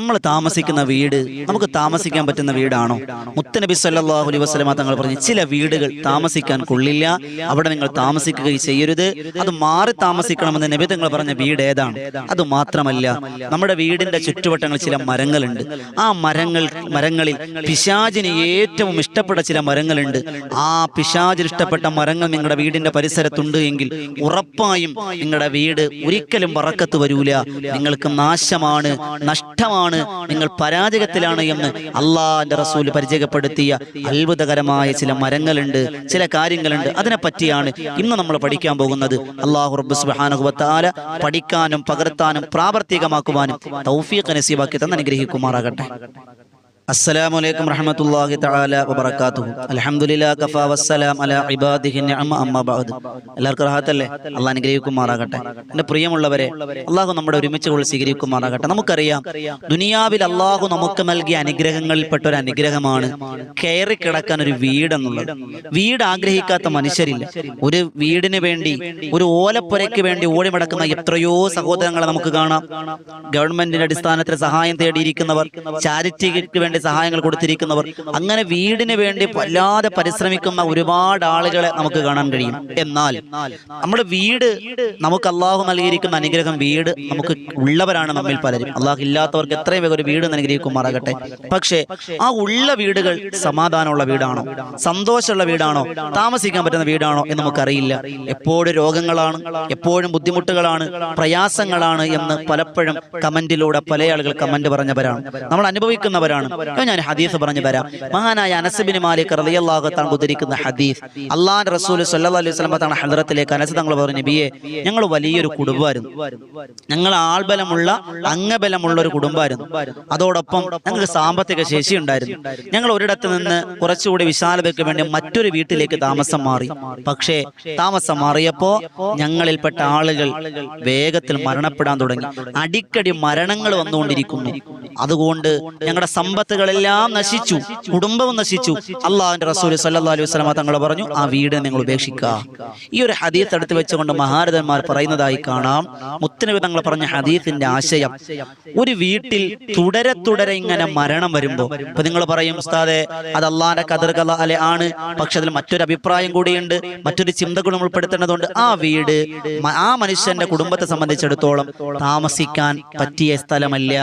നമ്മൾ താമസിക്കുന്ന വീട് നമുക്ക് താമസിക്കാൻ പറ്റുന്ന വീടാണോ? മുത്തനബി സല്ലല്ലാഹു അലൈഹി വസല്ലമ തങ്ങൾ പറഞ്ഞു, ചില വീടുകൾ താമസിക്കാൻ കൊള്ളില്ല, അവിടെ നിങ്ങൾ താമസിക്കുകയും ചെയ്യരുത്, അത് മാറി താമസിക്കണമെന്ന് നബി തങ്ങൾ പറഞ്ഞ വീട് ഏതാണ്? അത് മാത്രമല്ല, നമ്മുടെ വീടിന്റെ ചുറ്റുവട്ടങ്ങളിൽ ചില മരങ്ങളുണ്ട്. ആ മരങ്ങളിൽ പിശാചിന് ഏറ്റവും ഇഷ്ടപ്പെട്ട ചില മരങ്ങളുണ്ട്. ആ പിശാചിന് ഇഷ്ടപ്പെട്ട മരങ്ങൾ നിങ്ങളുടെ വീടിന്റെ പരിസരത്തുണ്ട് എങ്കിൽ ഉറപ്പായും നിങ്ങളുടെ വീട് ഒരിക്കലും ബറക്കത്ത് വരൂല, നിങ്ങൾക്ക് നാശമാണ്, നഷ്ടമാണ്, നിങ്ങൾ പരാജയത്തിലാണ് എന്ന് അള്ളാഹുവിന്റെ റസൂൽ പരിചയപ്പെടുത്തിയ അത്ഭുതകരമായ ചില മരങ്ങളുണ്ട്, ചില കാര്യങ്ങളുണ്ട്. അതിനെപ്പറ്റിയാണ് ഇന്ന് നമ്മൾ പഠിക്കാൻ പോകുന്നത്. അല്ലാഹു റബ്ബ് സുബ്ഹാനഹു വ തആല പഠിക്കാനും പകർത്താനും പ്രാവർത്തികമാക്കുവാനും തൗഫീഖ് നസീബാക്കി തന്ന് അനുഗ്രഹിക്കുമാറാകട്ടെ. അസ്സലാമു അലൈക്കും റഹ്മത്തുള്ളാഹി തആല വബറകാതുഹു. അൽഹംദുലില്ലാഹി കഫാ വസ്സലാം അലാ ഇബാദിഹി നിഅമ അമ്മാ ബഅദ്. എല്ലാവർക്കും റഹ്മത്തല്ലേ? അല്ലാഹു അനുഗ്രഹിക്കുമാറാകട്ടെ. എൻ്റെ പ്രിയമുള്ളവരെ, അല്ലാഹു നമ്മുടെ ഒരുമിച്ച് കൊള്ളി സ്വീകരിക്കുമാറാകട്ടെ. നമുക്കറിയാം, ദുനിയാവിൽ അല്ലാഹു നമുക്ക് നൽകിയ അനുഗ്രഹങ്ങളിൽപ്പെട്ട ഒരു അനുഗ്രഹമാണ് കയറി കിടക്കാൻ ഒരു വീടെന്നുള്ളത്. വീട് ആഗ്രഹിക്കാത്ത മനുഷ്യരില്ല. ഒരു വീടിന് വേണ്ടി, ഒരു ഓലപ്പുരയ്ക്ക് വേണ്ടി ഓടി നടക്കുന്ന എത്രയോ സഹോദരങ്ങളെ നമുക്ക് കാണാം. ഗവൺമെന്റിന്റെ അടിസ്ഥാനത്തിൽ സഹായം തേടിയിരിക്കുന്നവർ, ചാരിറ്റിക്ക് വേണ്ടി സഹായങ്ങൾ കൊടുത്തിരിക്കുന്നവർ, അങ്ങനെ വീടിന് വേണ്ടി വല്ലാതെ പരിശ്രമിക്കുന്ന ഒരുപാട് ആളുകളെ നമുക്ക് കാണാൻ കഴിയും. എന്നാൽ നമ്മുടെ വീട്, നമുക്ക് അള്ളാഹു നൽകിയിരിക്കുന്ന അനുഗ്രഹം, വീട് നമുക്ക് ഉള്ളവരാണ് നമ്മിൽ പലരും. അള്ളാഹു ഇല്ലാത്തവർക്ക് എത്രയും വേഗം ഒരു വീട് അനുഗ്രഹിക്കുമാറാകട്ടെ. പക്ഷേ ആ ഉള്ള വീടുകൾ സമാധാനമുള്ള വീടാണോ, സന്തോഷമുള്ള വീടാണോ, താമസിക്കാൻ പറ്റുന്ന വീടാണോ എന്ന് നമുക്കറിയില്ല. എപ്പോഴും രോഗങ്ങളാണ്, എപ്പോഴും ബുദ്ധിമുട്ടുകളാണ്, പ്രയാസങ്ങളാണ് എന്ന് പലപ്പോഴും കമന്റിലൂടെ പല ആളുകൾ കമന്റ് പറഞ്ഞവരാണ്, നമ്മൾ അനുഭവിക്കുന്നവരാണ്. ഞാൻ ഹദീസ് പറഞ്ഞു തരാം. മഹാനായ അനസ് ബിൻ മാലിക് റളിയല്ലാഹു തആല ഉദ്ധരിക്കുന്ന ഹദീസ്, അല്ലാഹുവിന്റെ റസൂൽ സ്വല്ലല്ലാഹു അലൈഹി വസല്ലം തങ്ങളുടെ ഹദ്റത്തിലേക്ക് അനസ് തങ്ങൾ പറഞ്ഞു, നബിയെ, ഞങ്ങൾ വലിയൊരു കുടുംബമായിരുന്നു, ഞങ്ങൾ ആൾബലമുള്ള അംഗബലമുള്ള ഒരു കുടുംബമായിരുന്നു. അതോടൊപ്പം ഞങ്ങൾക്ക് സാമ്പത്തിക ശേഷി ഉണ്ടായിരുന്നു. ഞങ്ങൾ ഒരിടത്ത് നിന്ന് കുറച്ചുകൂടി വിശാലതയ്ക്ക് വേണ്ടി മറ്റൊരു വീട്ടിലേക്ക് താമസം മാറി. പക്ഷേ താമസം മാറിയപ്പോ ഞങ്ങളിൽപ്പെട്ട ആളുകൾ വേഗത്തിൽ മരണപ്പെടാൻ തുടങ്ങി. അടിക്കടി മരണങ്ങൾ വന്നുകൊണ്ടിരിക്കുന്നു. അതുകൊണ്ട് ഞങ്ങളുടെ സമ്പത്തുകളെല്ലാം നശിച്ചു, കുടുംബവും നശിച്ചു. അള്ളാഹുവിന്റെ റസൂൽ സല്ലല്ലാഹു അലൈഹി വസല്ലം തങ്ങൾ പറഞ്ഞു, ആ വീട് നിങ്ങൾ ഉപേക്ഷിക്കുക. ഈ ഒരു ഹദീസ് എടുത്തു വെച്ചുകൊണ്ട് മഹാരഥന്മാർ പറയുന്നതായി കാണാം. മുത്തനബി തങ്ങൾ പറഞ്ഞ ഹദീസിന്റെ ആശയം, ഒരു വീട്ടിൽ തുടരെ ഇങ്ങനെ മരണം വരുമ്പോ, ഇപ്പൊ നിങ്ങൾ പറയും, ഉസ്താദേ, അത് അള്ളാഹിന്റെ ഖദർ അല്ലെ ആണ്, പക്ഷെ അതിൽ മറ്റൊരു അഭിപ്രായം കൂടിയുണ്ട്, മറ്റൊരു ചിന്ത കൂടി നമ്മൾ ഉൾപ്പെടുത്തേണ്ടതുണ്ട്. ആ വീട് ആ മനുഷ്യന്റെ കുടുംബത്തെ സംബന്ധിച്ചിടത്തോളം താമസിക്കാൻ പറ്റിയ സ്ഥലമല്ല.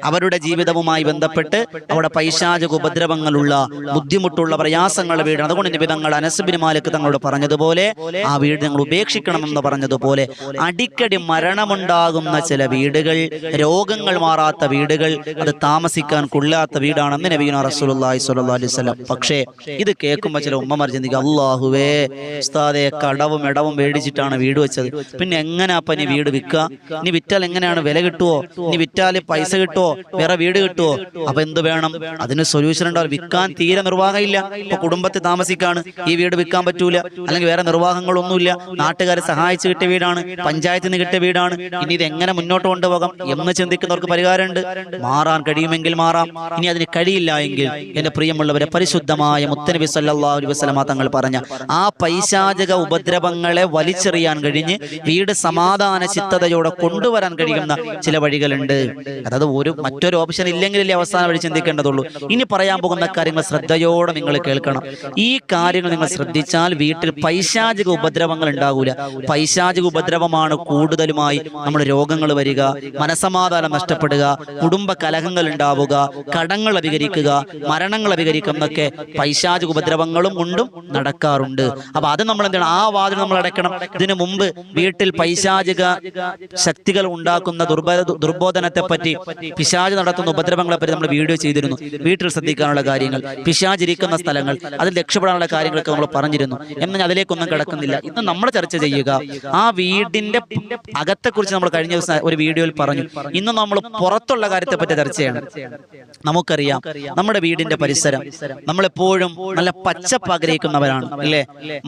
അവരുടെ ജീവിതവുമായി ബന്ധപ്പെട്ട് അവിടെ പൈശാചിക ഉപദ്രവങ്ങളുള്ള, ബുദ്ധിമുട്ടുള്ള, പ്രയാസങ്ങളുടെ വീടാണ്. അതുകൊണ്ട് നബി തങ്ങൾ അനസ് ബിൻ മാലിക് തങ്ങളോട് പറഞ്ഞതുപോലെ ആ വീട് നിങ്ങൾ ഉപേക്ഷിക്കണമെന്ന് പറഞ്ഞതുപോലെ, അടിക്കടി മരണമുണ്ടാകുന്ന ചില വീടുകൾ, രോഗങ്ങൾ മാറാത്ത വീടുകൾ, അത് താമസിക്കാൻ കൊള്ളാത്ത വീടാണെന്ന് നബിയുനാ റസൂലുള്ളാഹി സ്വല്ലല്ലാഹു അലൈഹി വസല്ലം. പക്ഷേ ഇത് കേൾക്കുമ്പോൾ ചില ഉമ്മമാർ ചിന്തിക്കുക, അല്ലാഹുവേ, ഉസ്താദേ, കടവും ഇടവും മേടിച്ചിട്ടാണ് വീട് വെച്ചത്, പിന്നെ എങ്ങനെയാ അപ്പൊ നീ വീട് വിൽക്കുക? നീ വിറ്റാൽ എങ്ങനെയാണ് വില കിട്ടുവോ? നീ വിറ്റാൽ പൈസ കിട്ടുവോ? വേറെ വീട് കിട്ടുവോ? അപ്പൊ എന്ത് വേണം? അതിന് സൊല്യൂഷൻ ഉണ്ടാവും. വിൽക്കാൻ തീരെ നിർവാഹമില്ല. ഇപ്പൊ കുടുംബത്തിൽ താമസിക്കാണ്, ഈ വീട് വിൽക്കാൻ പറ്റൂല, അല്ലെങ്കിൽ വേറെ നിർവാഹങ്ങളൊന്നുമില്ല, നാട്ടുകാരെ സഹായിച്ച് കിട്ടിയ വീടാണ്, പഞ്ചായത്തിൽ നിന്ന് കിട്ടിയ വീടാണ്, ഇനി ഇത് എങ്ങനെ മുന്നോട്ട് കൊണ്ടുപോകാം എന്ന് ചിന്തിക്കുന്നവർക്ക് പരിഹാരമുണ്ട്. മാറാൻ കഴിയുമെങ്കിൽ മാറാം, ഇനി അതിന് കഴിയില്ല എങ്കിൽ എന്റെ പ്രിയമുള്ളവരെ, പരിശുദ്ധമായ മുത്തനബി സല്ലല്ലാഹു അലൈഹി വസല്ലം തങ്ങൾ പറഞ്ഞ ആ പൈശാചിക ഉപദ്രവങ്ങളെ വലിച്ചെറിയാൻ കഴിഞ്ഞ് വീട് സമാധാന ചിത്തതയോടെ കൊണ്ടുവരാൻ കഴിയുന്ന ചില വഴികളുണ്ട്. അതായത് മറ്റൊരു ഓപ്ഷൻ ഇല്ലെങ്കിലല്ലേ അവസാന വഴി ചിന്തിക്കേണ്ടതുള്ളൂ. ഇനി പറയാൻ പോകുന്ന കാര്യങ്ങൾ ശ്രദ്ധയോടെ നിങ്ങൾ കേൾക്കണം. ഈ കാര്യങ്ങൾ നിങ്ങൾ ശ്രദ്ധിച്ചാൽ വീട്ടിൽ പൈശാചിക ഉപദ്രവങ്ങൾ ഉണ്ടാകൂല. പൈശാചിക ഉപദ്രവമാണ് കൂടുതലുമായി നമ്മുടെ രോഗങ്ങൾ വരിക, മനസമാധാനം നഷ്ടപ്പെടുക, കുടുംബ കലഹങ്ങൾ ഉണ്ടാവുക, കടങ്ങൾ അധികരിക്കുക, മരണങ്ങൾ അധികരിക്കുക എന്നൊക്കെ പൈശാചിക ഉപദ്രവങ്ങളും കൊണ്ടും നടക്കാറുണ്ട്. അപ്പൊ അത് നമ്മൾ എന്താണ്, ആ വാതിൽ നമ്മൾ അടയ്ക്കണം. ഇതിനു മുമ്പ് വീട്ടിൽ പൈശാചിക ശക്തികൾ ഉണ്ടാക്കുന്ന ദുർബോധനത്തെ പറ്റി, പിശാച് നടത്തുന്ന ഉപദ്രവങ്ങളെ പറ്റി നമ്മൾ വീഡിയോ ചെയ്തിരുന്നു. വീട്ടിൽ ശ്രദ്ധിക്കാനുള്ള കാര്യങ്ങൾ, പിശാചിരിക്കുന്ന സ്ഥലങ്ങൾ, അതിൽ രക്ഷപ്പെടാനുള്ള കാര്യങ്ങളൊക്കെ നമ്മൾ പറഞ്ഞിരുന്നു. എന്നാൽ അതിലേക്കൊന്നും കിടക്കുന്നില്ല. ഇന്ന് നമ്മൾ ചർച്ച ചെയ്യുക ആ വീടിന്റെ അകത്തെക്കുറിച്ച്. നമ്മൾ കഴിഞ്ഞ ദിവസം ഒരു വീഡിയോയിൽ പറഞ്ഞു. ഇന്ന് നമ്മൾ പുറത്തുള്ള കാര്യത്തെ പറ്റി ചർച്ചയാണ്. നമുക്കറിയാം, നമ്മുടെ വീടിന്റെ പരിസരം നമ്മളെപ്പോഴും നല്ല പച്ചപ്പ് ആഗ്രഹിക്കുന്നവരാണ്, അല്ലേ?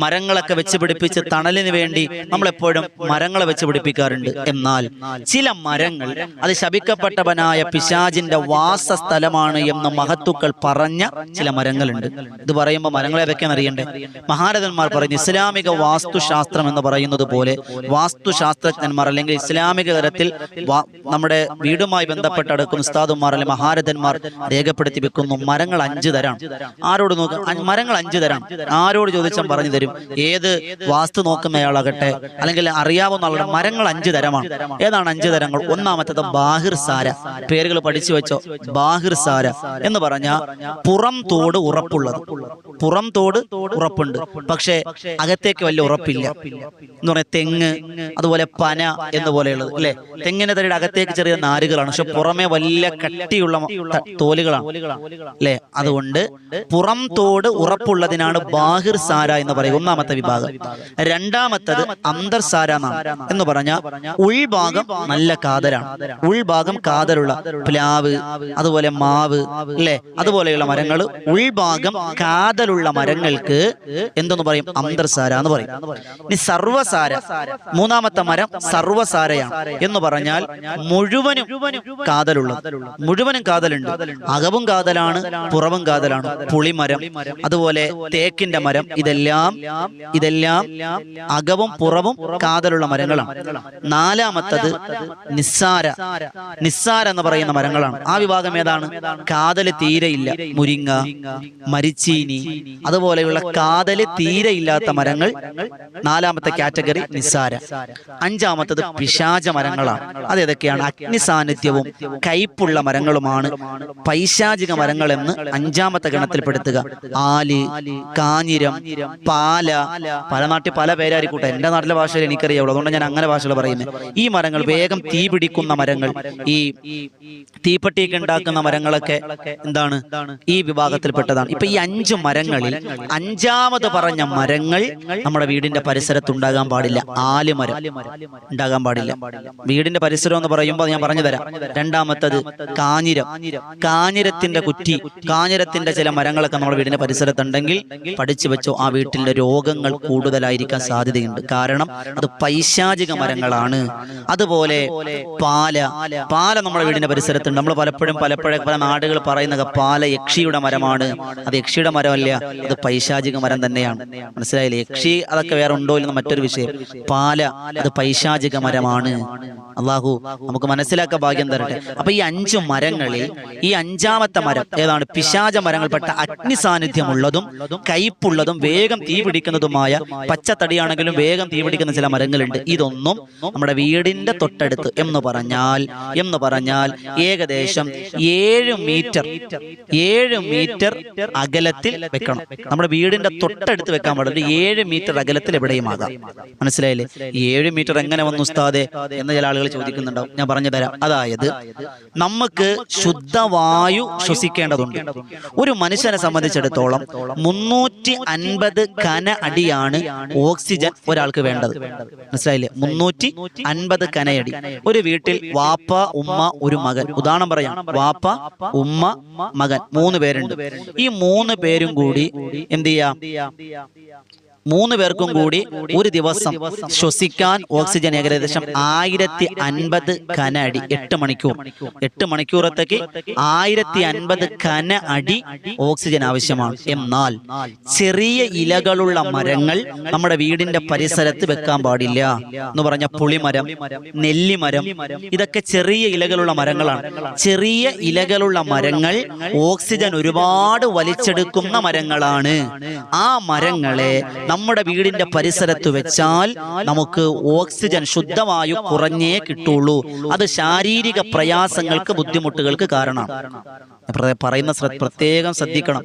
മരങ്ങളൊക്കെ വെച്ച് പിടിപ്പിച്ച് തണലിന് വേണ്ടി നമ്മളെപ്പോഴും മരങ്ങളെ വെച്ച് പിടിപ്പിക്കാറുണ്ട്. എന്നാൽ ചില മരങ്ങൾ, അത് ശപിക്കപ്പെട്ടവനായ പിശാചിന്റെ വാസസ്ഥലമാണ് എന്ന് മഹത്തുക്കൾ പറഞ്ഞ ചില മരങ്ങളുണ്ട്. ഇത് പറയുമ്പോൾ മരങ്ങൾ ഏതൊക്കെയാണെന്ന് അറിയണ്ടേ? മഹാരഥന്മാർ പറഞ്ഞു ഇസ്ലാമിക വാസ്തുശാസ്ത്രം എന്ന് പറയുന്നത് പോലെ വാസ്തുശാസ്ത്രജ്ഞന്മാർ അല്ലെങ്കിൽ ഇസ്ലാമിക തലത്തിൽ നമ്മുടെ വീടുമായി ബന്ധപ്പെട്ടെടുക്കുന്ന ഉസ്താദുമാർ അല്ലെങ്കിൽ മഹാരഥന്മാർ രേഖപ്പെടുത്തി വെക്കുന്നു മരങ്ങൾ 5 തരാണ്. ആരോട് നോക്കുക? മരങ്ങൾ 5 തരാണ്. ആരോട് ചോദിച്ചാൽ പറഞ്ഞു തരും. ഏത് വാസ്തു നോക്കുന്നയാളാകട്ടെ അല്ലെങ്കിൽ അറിയാവുന്ന ആളുടെ മരങ്ങൾ 5 തരമാണ്. ഏതാണ് 5 തരങ്ങൾ? ഒന്നാമത്തേത് ബാഹിർ സാര. പേരുകൾ പഠിച്ചു വെച്ചോ. ബാഹിർ സാര എന്ന് പറഞ്ഞാൽ പുറം തോട് ഉറപ്പുള്ളത്. പുറം തോട് ഉറപ്പുണ്ട്, പക്ഷെ അകത്തേക്ക് വലിയ ഉറപ്പില്ല എന്ന് പറഞ്ഞാൽ തെങ്ങ്, അതുപോലെ പന എന്നുപോലെയുള്ളത് അല്ലെ. തെങ്ങിന്റെ തടിയുടെ അകത്തേക്ക് ചെറിയ നാരുകളാണ്, പക്ഷെ പുറമെ വലിയ കട്ടിയുള്ള തോലുകളാണ് അല്ലെ. അതുകൊണ്ട് പുറം തോട് ഉറപ്പുള്ളതിനാണ് ബാഹിർ സാര എന്ന് പറയുക, ഒന്നാമത്തെ വിഭാഗം. രണ്ടാമത്തത് അന്തർസാര എന്ന് പറഞ്ഞാൽ ഉൾഭാഗം നല്ല കാതലാണ്. ഉൾഭാഗം കാതലുള്ള പ്ലാവ്, അതുപോലെ മാവ് അല്ലെ, അതുപോലെയുള്ള മരങ്ങൾ ഉൾഭാഗം കാതലുള്ള മരങ്ങൾക്ക് എന്തെന്ന് പറയും? അന്തർസാര എന്ന് പറയും. ഇനി സർവസാര, മൂന്നാമത്തെ മരം സർവസാരയാണ് എന്ന് പറഞ്ഞാൽ മുഴുവനും കാതലുള്ള, മുഴുവനും കാതലുണ്ട്. അകവും കാതലാണ്, പുറവും കാതലാണ്. പുളിമരം, അതുപോലെ തേക്കിന്റെ മരം, ഇതെല്ലാം അകവും പുറവും കാതലുള്ള മരങ്ങളാണ്. നാലാമത്തത് നിസ്സാര. നിസ്സാര എന്ന് പറയുന്ന മരങ്ങളാണ്. ആ വിഭാഗം ഏതാണ്? കാതല് തീരെയില്ല. മുരിങ്ങ, മരിച്ചീനി, അതുപോലെയുള്ള കാതല് തീരെയില്ലാത്ത മരങ്ങൾ നാലാമത്തെ കാറ്റഗറി നിസ്സാര. അഞ്ചാമത്തത് പിശാച മരങ്ങളാണ്. അതേതൊക്കെയാണ്? അഗ്നി സാന്നിധ്യവും കയ്പുള്ള മരങ്ങളുമാണ് പൈശാചിക മരങ്ങൾ എന്ന് അഞ്ചാമത്തെ ഗണത്തിൽപ്പെടുത്തുക. ആല്, കാഞ്ഞിരം, പാല. പല നാട്ടിൽ പല പേരായിരിക്കൂട്ടെ. എന്റെ നാട്ടിലെ ഭാഷയിൽ എനിക്കറിയാവുള്ളൂ, അതുകൊണ്ട് ഞാൻ അങ്ങനെ ഭാഷകൾ പറയുന്നത്. ഈ മരങ്ങൾ വേഗം തീ പിടിക്കുന്ന മരങ്ങൾ, ഈ തീപ്പെട്ടിയൊക്കെ ഉണ്ടാക്കുന്ന മരങ്ങളൊക്കെ എന്താണ്? ഈ വിഭാഗത്തിൽപ്പെട്ടതാണ്. ഇപ്പൊ ഈ 5 മരങ്ങളിൽ അഞ്ചാമത് പറഞ്ഞ മരങ്ങൾ നമ്മുടെ വീടിന്റെ പരിസരത്ത് ഉണ്ടാകാൻ പാടില്ല. ആലുമരം ഉണ്ടാകാൻ പാടില്ല വീടിന്റെ പരിസരം എന്ന് പറയുമ്പോൾ ഞാൻ പറഞ്ഞു തരാം. രണ്ടാമത്തത് കാഞ്ഞിരം. കാഞ്ഞിരത്തിന്റെ കുറ്റി, കാഞ്ഞിരത്തിന്റെ ചില മരങ്ങളൊക്കെ നമ്മുടെ വീടിന്റെ പരിസരത്തുണ്ടെങ്കിൽ പഠിച്ചു വെച്ചോ, ആ വീട്ടിലെ രോഗങ്ങൾ കൂടുതലായിരിക്കാൻ സാധ്യതയുണ്ട്. കാരണം അത് പൈശാചിക മരങ്ങളാണ്. അതുപോലെ പാല. പാല നമ്മുടെ വീടിന്റെ പരിസരത്തുണ്ട്. നമ്മൾ പലപ്പോഴും പല നാടുകൾ പറയുന്നത് പാല യക്ഷിയുടെ മരമാണ്. അത് യക്ഷിയുടെ മരമല്ല, അത് പൈശാചിക മരം തന്നെയാണ്. മനസ്സിലായില്ലേ? യക്ഷി അതൊക്കെ വേറെ ഉണ്ടോ എന്ന് മറ്റൊരു വിഷയം. പാല അത് പൈശാചിക മരമാണ്. അള്ളാഹു നമുക്ക് മനസ്സിലാക്കാൻ ഭാഗ്യം തരട്ടെ. അപ്പൊ ഈ 5 മരങ്ങളിൽ ഈ അഞ്ചാമത്തെ മരം ഏതാണ്? പിശാച മരങ്ങൾപ്പെട്ട അഗ്നി സാന്നിധ്യമുള്ളതും കയ്പുള്ളതും വേഗം തീ പിടിക്കുന്നതുമായ, പച്ചത്തടിയാണെങ്കിലും വേഗം തീ പിടിക്കുന്ന ചില മരങ്ങളുണ്ട്. ഇതൊന്നും നമ്മുടെ വീടിന്റെ തൊട്ടടുത്ത് എന്ന് പറഞ്ഞാൽ ഏകദേശം 7 മീറ്റർ അകലത്തിൽ വെക്കണം. നമ്മുടെ വീടിന്റെ തൊട്ടടുത്ത് വെക്കാൻ പാടില്ല. 7 മീറ്റർ അകലത്തിൽ എവിടെയും ആകാം. മനസ്സിലായില്ലേ? 7 മീറ്റർ എങ്ങനെ വന്നു ഉസ്താദേ എന്ന് ചില ആളുകൾ ചോദിക്കുന്നുണ്ടാവും. ഞാൻ പറഞ്ഞു തരാം. അതായത് നമുക്ക് ശുദ്ധവായു ശ്വസിക്കേണ്ടതുണ്ട്. ഒരു മനുഷ്യനെ സംബന്ധിച്ചിടത്തോളം 350 ഘന അടിയാണ് ഓക്സിജൻ ഒരാൾക്ക് വേണ്ടത്. മനസ്സിലായില്ലേ? 350 ഘനയടി. ഒരു വീട്ടിൽ വാപ്പ, ഉമ്മ, ഒരു മകൻ, ഉദാഹരണം പറയാം. വാപ്പ, ഉമ്മ, മകൻ, 3 പേരുണ്ട്. ഈ 3 പേരും കൂടി എന്ത് ചെയ്യാം? 3 പേർക്കും കൂടി ഒരു ദിവസം ശ്വസിക്കാൻ ഓക്സിജൻ ഏകദേശം 1050 ഘന അടി. 8 മണിക്കൂറത്തേക്ക് 1050 ഘന അടി ഓക്സിജൻ ആവശ്യമാണ്. എന്നാൽ ചെറിയ ഇലകളുള്ള മരങ്ങൾ നമ്മുടെ വീടിന്റെ പരിസരത്ത് വെക്കാൻ പാടില്ല എന്ന് പറഞ്ഞ പുളിമരം, നെല്ലിമരം, ഇതൊക്കെ ചെറിയ ഇലകളുള്ള മരങ്ങളാണ്. ചെറിയ ഇലകളുള്ള മരങ്ങൾ ഓക്സിജൻ ഒരുപാട് വലിച്ചെടുക്കുന്ന മരങ്ങളാണ്. ആ മരങ്ങളെ നമ്മുടെ വീടിന്റെ പരിസരത്ത് വെച്ചാൽ നമുക്ക് ഓക്സിജൻ, ശുദ്ധവായു കുറഞ്ഞേ കിട്ടുള്ളൂ. അത് ശാരീരിക പ്രയാസങ്ങൾക്ക്, ബുദ്ധിമുട്ടുകൾക്ക് കാരണമാണ്. പറയുന്ന പ്രത്യേകം ശ്രദ്ധിക്കണം.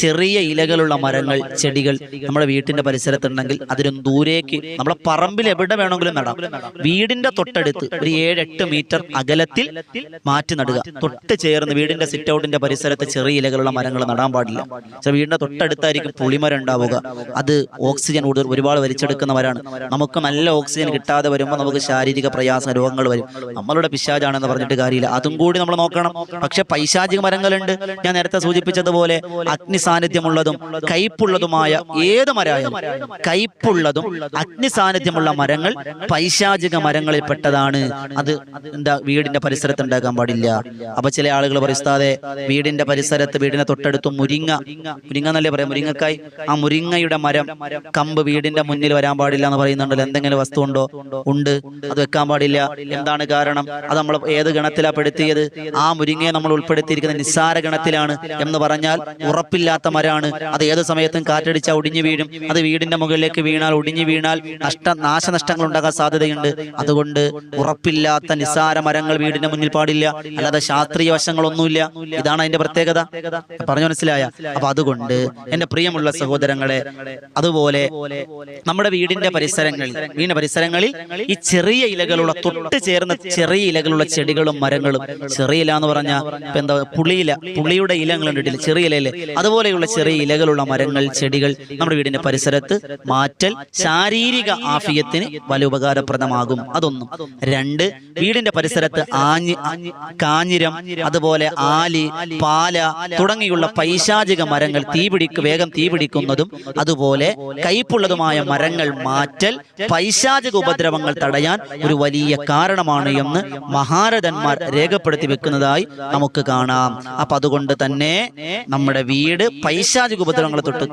ചെറിയ ഇലകളുള്ള മരങ്ങൾ, ചെടികൾ നമ്മുടെ വീട്ടിന്റെ പരിസരത്തുണ്ടെങ്കിൽ അതിനൊന്ന് ദൂരേക്ക്, നമ്മളെ പറമ്പിൽ എവിടെ വേണമെങ്കിലും നടാം. വീടിന്റെ തൊട്ടടുത്ത് ഒരു 7-8 മീറ്റർ അകലത്തിൽ മാറ്റി നടുക. തൊട്ട് ചേർന്ന് വീടിന്റെ സിറ്റ് ഔട്ടിന്റെ പരിസരത്ത് ചെറിയ ഇലകളുള്ള മരങ്ങൾ നടാൻ പാടില്ല. വീടിന്റെ തൊട്ടടുത്തായിരിക്കും പുളിമരം ഉണ്ടാവുക. അത് ഓക്സിജൻ ഒരുപാട് വലിച്ചെടുക്കുന്നവരാണ്. നമുക്ക് നല്ല ഓക്സിജൻ കിട്ടാതെ വരുമ്പോൾ നമുക്ക് ശാരീരിക പ്രയാസ രോഗങ്ങൾ വരും. നമ്മളുടെ പിശാചാണെന്ന് പറഞ്ഞിട്ട് കാര്യമില്ല, അതും കൂടി നമ്മൾ നോക്കണം. പക്ഷെ പൈശാചിക മരങ്ങളുണ്ട്. ഞാൻ നേരത്തെ സൂചിപ്പിച്ചതുപോലെ അഗ്നി സാന്നിധ്യമുള്ളതും കയ്പുള്ളതുമായ ഏത് മരമായാലും, കയ്പുള്ളതും അഗ്നി സാന്നിധ്യമുള്ള മരങ്ങൾ പൈശാചിക മരങ്ങളിൽ പെട്ടതാണ്. അത് എന്താ വീടിന്റെ പരിസരത്ത് ഉണ്ടാകാൻ പാടില്ല. അപ്പൊ ചില ആളുകൾ പറയുസ്താതെ വീടിന്റെ പരിസരത്ത്, വീടിന്റെ തൊട്ടടുത്ത് മുരിങ്ങ എന്നല്ലേ പറയാം, മുരിങ്ങക്കായി, ആ മുരിങ്ങയുടെ മരം കമ്പ് വീടിന്റെ മുന്നിൽ വരാൻ പാടില്ല എന്ന് പറയുന്നുണ്ടല്ലോ. എന്തെങ്കിലും വസ്തു ഉണ്ടോ? ഉണ്ട്, അത് വെക്കാൻ പാടില്ല. എന്താണ് കാരണം? അത് നമ്മൾ ഏത് ഗണത്തിലാണ് പെടുത്തിയത്? ആ മുരിങ്ങയെ നമ്മൾ ഉൾപ്പെടുത്തിയിരിക്കുന്ന നിസ്സാര ഗണത്തിലാണ്. എന്ന് പറഞ്ഞാൽ ഉറപ്പില്ലാത്ത മരമാണ്. അത് ഏത് സമയത്തും കാറ്റടിച്ചാൽ ഒടിഞ്ഞു വീഴും. അത് വീടിന്റെ മുകളിലേക്ക് വീണാൽ, ഒടിഞ്ഞു വീണാൽ നാശനഷ്ടങ്ങൾ ഉണ്ടാകാൻ സാധ്യതയുണ്ട്. അതുകൊണ്ട് ഉറപ്പില്ലാത്ത നിസ്സാര മരങ്ങൾ വീടിന്റെ മുന്നിൽ പാടില്ല. അല്ലാതെ ശാസ്ത്രീയ വശങ്ങളൊന്നുമില്ല. ഇതാണ് അതിന്റെ പ്രത്യേകത. പറഞ്ഞു മനസ്സിലായ? അപ്പൊ അതുകൊണ്ട് എന്റെ പ്രിയമുള്ള സഹോദരങ്ങളെ, അതുപോലെ നമ്മുടെ വീടിന്റെ പരിസരങ്ങളിൽ ഈ ചെറിയ ഇലകളുള്ള, തൊട്ട് ചേർന്ന് ചെറിയ ഇലകളുള്ള ചെടികളും മരങ്ങളും, ചെറിയ ഇല എന്ന് പറഞ്ഞാൽ ഇപ്പൊ എന്താ, പുളിയുടെ ഇലകൾ കണ്ടിട്ടില്ല, ചെറിയ ഇലയിലെ, അതുപോലെയുള്ള ചെറിയ ഇലകളുള്ള മരങ്ങൾ, ചെടികൾ നമ്മുടെ വീടിന്റെ പരിസരത്ത് മാറ്റൽ ശാരീരിക ആഫിയത്തിന് വലിയ ഉപകാരപ്രദമാകും. അതൊന്നും. രണ്ട്, വീടിന്റെ പരിസരത്ത് കാഞ്ഞിരം, അതുപോലെ ആലി, പാല തുടങ്ങിയുള്ള പൈശാചിക മരങ്ങൾ വേഗം തീപിടിക്കുന്നതും അതുപോലെ കയ്പുള്ളതുമായ മരങ്ങൾ മാറ്റൽ പൈശാചിക ഉപദ്രവങ്ങൾ തടയാൻ ഒരു വലിയ കാരണമാണ് എന്ന് മഹാരഥന്മാർ രേഖപ്പെടുത്തി വെക്കുന്നതായി നമുക്ക് കാണാം. അപ്പൊ അതുകൊണ്ട് തന്നെ നമ്മുടെ വീട് പൈശാചിക ഉപദ്രവങ്ങളെ തൊട്ട്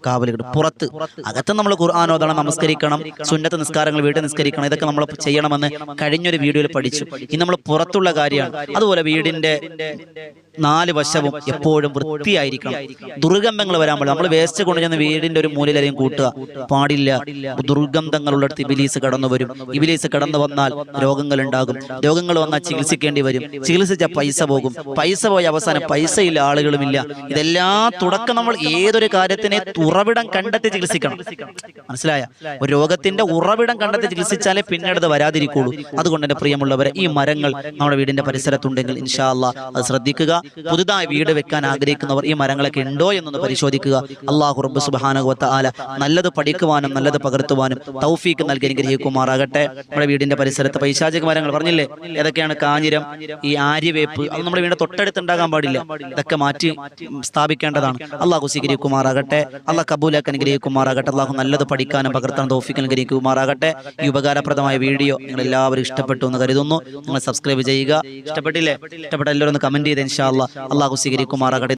കാവലിടും. പുറത്ത്, അകത്ത് നമ്മൾ ഖുർആൻ ഓതണം, നമസ്കരിക്കണം, സുന്നത്ത് നിസ്കാരങ്ങൾ വീട്ടിൽ നിസ്കരിക്കണം. ഇതൊക്കെ നമ്മൾ ചെയ്യണമെന്ന് കഴിഞ്ഞൊരു വീഡിയോയിൽ പഠിച്ചു. ഇനി നമ്മൾ പുറത്തുള്ള കാര്യമാണ്. അതുപോലെ വീടിന്റെ 4 വശവും എപ്പോഴും വൃത്തിയായിരിക്കണം. ദുർഗന്ധങ്ങൾ വരാൻ പാടില്ല. നമ്മൾ വേസ്റ്റ് കൊണ്ടുചെന്ന് വീടിന്റെ ഒരു മൂലയിലും കൂട്ടുക പാടില്ല. ദുർഗന്ധങ്ങളുള്ളിടത്ത് ഇബിലീസ് കടന്നു വരും. ഇബിലീസ് കടന്നു വന്നാൽ രോഗങ്ങൾ ഉണ്ടാകും. രോഗങ്ങൾ വന്നാൽ ചികിത്സിക്കേണ്ടി വരും. ചികിത്സിച്ച പൈസ പോകും. പൈസ പോയ അവസാനം പൈസയില്ല, ആളുകളുമില്ല. ഇതെല്ലാം തുടക്കം നമ്മൾ ഏതൊരു കാര്യത്തിനെ ഉറവിടം കണ്ടെത്തി ചികിത്സിക്കണം. മനസ്സിലായ? ഒരു രോഗത്തിന്റെ ഉറവിടം കണ്ടെത്തി ചികിത്സിച്ചാലേ പിന്നീട് അത് വരാതിരിക്കുള്ളൂ. അതുകൊണ്ട് എന്റെ പ്രിയമുള്ളവരെ, ഈ മരങ്ങൾ നമ്മുടെ വീടിന്റെ പരിസരത്തുണ്ടെങ്കിൽ ഇൻഷാ അല്ലാഹ് അത് ശ്രദ്ധിക്കുക. പുതുതായി വീട് വെക്കാൻ ആഗ്രഹിക്കുന്നവർ ഈ മരങ്ങളൊക്കെ ഉണ്ടോ എന്നൊന്ന് പരിശോധിക്കുക. അല്ലാഹു റബ്ബ് സുബ്ഹാനഹു വ തആല നല്ലത് പഠിക്കുവാനും നല്ലത് പകർത്തുവാനും തൗഫീക്ക് നൽകി അനുഗ്രഹിക്കുമാറാകട്ടെ. നമ്മുടെ വീടിന്റെ പരിസരത്ത് പൈശാചിക മരങ്ങൾ പറഞ്ഞില്ലേ, ഏതൊക്കെയാണ്? കാഞ്ഞിരം, ഈ ആര്യവേപ്പ്, അത് നമ്മുടെ വീടിന്റെ തൊട്ടടുത്ത് ഉണ്ടാകാൻ പാടില്ല. ഇതൊക്കെ മാറ്റി സ്ഥാപിക്കേണ്ടതാണ്. അല്ലാഹു സ്വീകരിക്കുമാറാകട്ടെ. അല്ലാഹു കബൂലാക്കി അനുഗ്രഹിക്കുമാറാകട്ടെ. അല്ലാഹു നല്ലത് പഠിക്കാനും പകർത്താനും തൗഫീക്ക് അനുഗ്രഹിക്കുമാറാകട്ടെ. ഈ ഉപകാരപ്രദമായ വീഡിയോ നിങ്ങൾ എല്ലാവരും ഇഷ്ടപ്പെട്ടു എന്ന് കരുതുന്നു. നിങ്ങൾ സബ്സ്ക്രൈബ് ചെയ്യുക. ഇഷ്ടപ്പെട്ടില്ലേ? ഇഷ്ടപ്പെട്ട എല്ലാവരും ഒന്ന് കമന്റ് ചെയ്ത് ഇൻഷാ അല്ലാഹ്. അല്ലാഹു സ്വീകരിക്കുമാറാകട്ടെ.